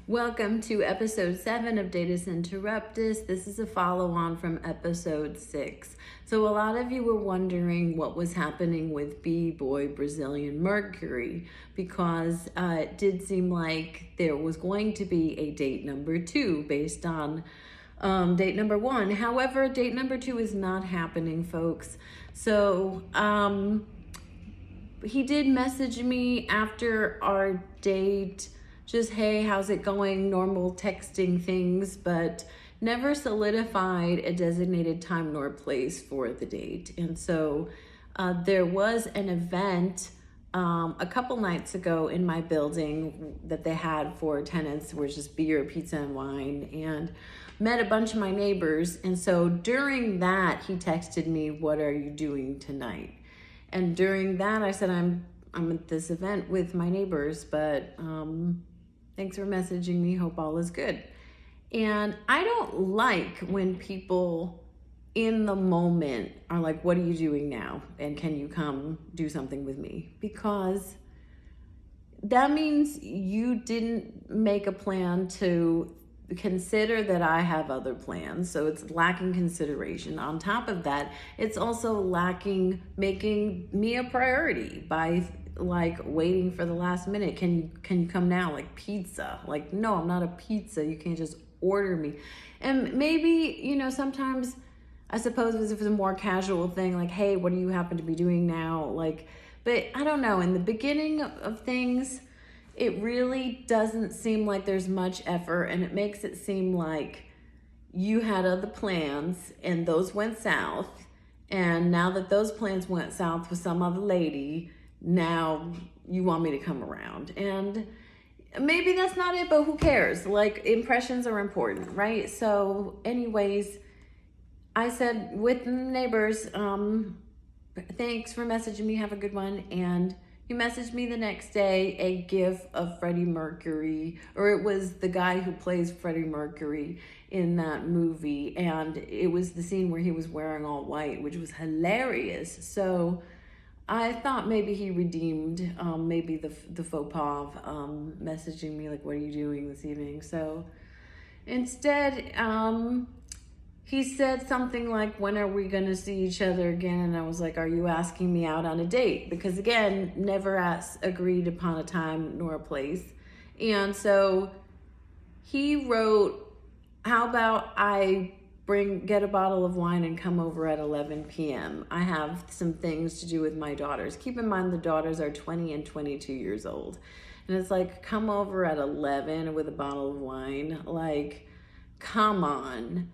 Welcome to episode 7 of Interruptis. This is a follow-on from episode 6. So a lot of you were wondering what was happening with B-Boy Brazilian Mercury, because it did seem like there was going to be a date number 2 based on date number 1. However, date number 2 is not happening, folks. So he did message me after our date, just, hey, how's it going? Normal texting things, but never solidified a designated time nor place for the date. And so there was an event a couple nights ago in my building that they had for tenants, which is beer, pizza, and wine, and met a bunch of my neighbors. And so during that, he texted me, what are you doing tonight? And during that, I said, I'm at this event with my neighbors, but thanks for messaging me. Hope all is good. And I don't like when people in the moment are like, what are you doing now? And can you come do something with me? Because that means you didn't make a plan to consider that I have other plans. So it's lacking consideration. On top of that, it's also lacking making me a priority by like waiting for the last minute. Can you come now? Like pizza. Like, no, I'm not a pizza. You can't just order me. And maybe, sometimes I suppose if it's a more casual thing, like, hey, what do you happen to be doing now? Like, but I don't know. In the beginning of things, it really doesn't seem like there's much effort, and it makes it seem like you had other plans and those went south. And now that those plans went south with some other lady, now you want me to come around. And maybe that's not it, but who cares? Like, impressions are important, right? So anyways, I said with neighbors, thanks for messaging me, have a good one. And he messaged me the next day a gif of Freddie Mercury, or it was the guy who plays Freddie Mercury in that movie. And it was the scene where he was wearing all white, which was hilarious. So I thought maybe he redeemed maybe the faux pas of messaging me like, what are you doing this evening? So instead, he said something like, when are we going to see each other again? And I was like, are you asking me out on a date? Because again, never agreed upon a time nor a place. And so he wrote, how about I get a bottle of wine and come over at 11 p.m. I have some things to do with my daughters. Keep in mind the daughters are 20 and 22 years old. And it's like, come over at 11 with a bottle of wine. Like, come on.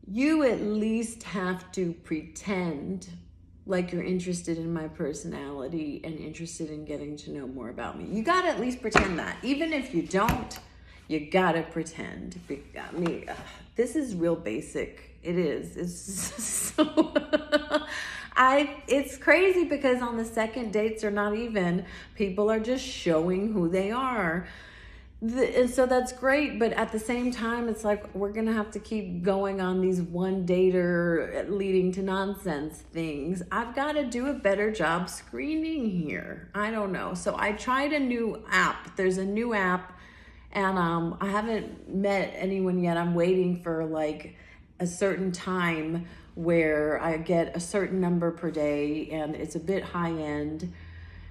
You at least have to pretend like you're interested in my personality and interested in getting to know more about me. You gotta at least pretend that. Even if you don't, you gotta pretend. This is real basic. It is. It's so it's crazy because on the second dates are not even. People are just showing who they are. And so that's great, but at the same time, it's like we're gonna have to keep going on these one dater leading to nonsense things. I've got to do a better job screening here. I don't know. So I tried a new app. There's a new app, and I haven't met anyone yet. I'm waiting for like a certain time where I get a certain number per day, and it's a bit high end.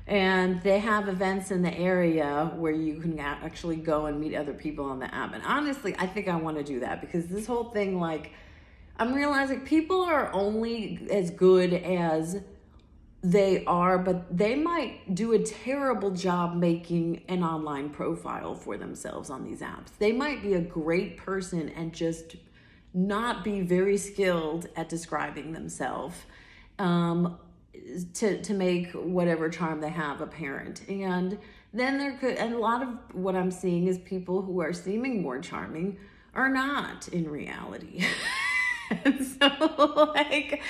And they have events in the area where you can actually go and meet other people on the app. And honestly, I think I want to do that because this whole thing, like, I'm realizing people are only as good as they are, but they might do a terrible job making an online profile for themselves on these apps. They might be a great person and just not be very skilled at describing themselves. To make whatever charm they have apparent. And then and a lot of what I'm seeing is people who are seeming more charming are not in reality. And so like,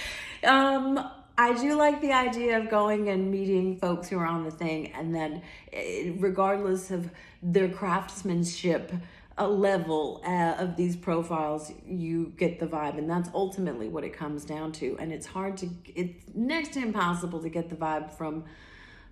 I do like the idea of going and meeting folks who are on the thing, and then regardless of their craftsmanship level of these profiles, you get the vibe, and that's ultimately what it comes down to. And it's next to impossible to get the vibe from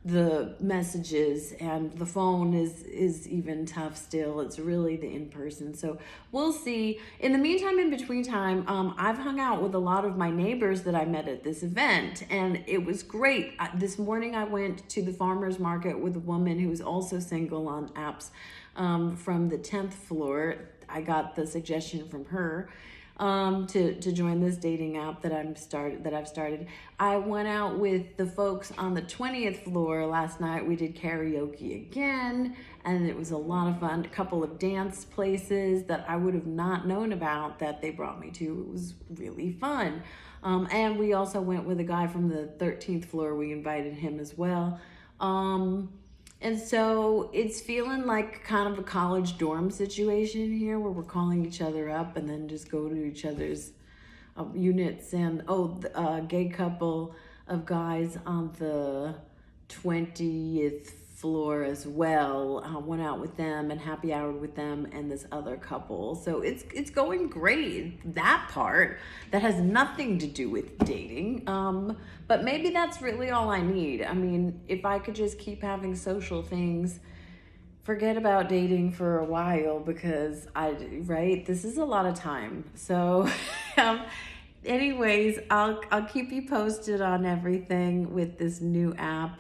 the messages, and the phone is even tough still. It's really the in-person. So we'll see. In the meantime, in between time, I've hung out with a lot of my neighbors that I met at this event, and it was great. This morning I went to the farmer's market with a woman who was also single on apps from the 10th floor. I got the suggestion from her to join this dating app that I've started. I went out with the folks on the 20th floor last night. We did karaoke again, and it was a lot of fun. A couple of dance places that I would have not known about that they brought me to. It was really fun. And we also went with a guy from the 13th floor. We invited him as well. And so it's feeling like kind of a college dorm situation here, where we're calling each other up and then just go to each other's units. And a gay couple of guys on the 20th floor as well. Went out with them and happy houred with them and this other couple. So it's going great. That part that has nothing to do with dating. But maybe that's really all I need. I mean, if I could just keep having social things, forget about dating for a while, because this is a lot of time. So anyways, I'll keep you posted on everything with this new app.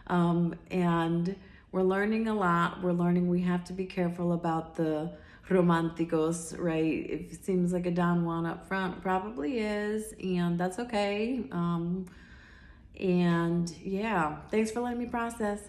And we're learning a lot. We're learning we have to be careful about the romanticos, right? If it seems like a Don Juan up front, probably is, and that's okay. And yeah, thanks for letting me process.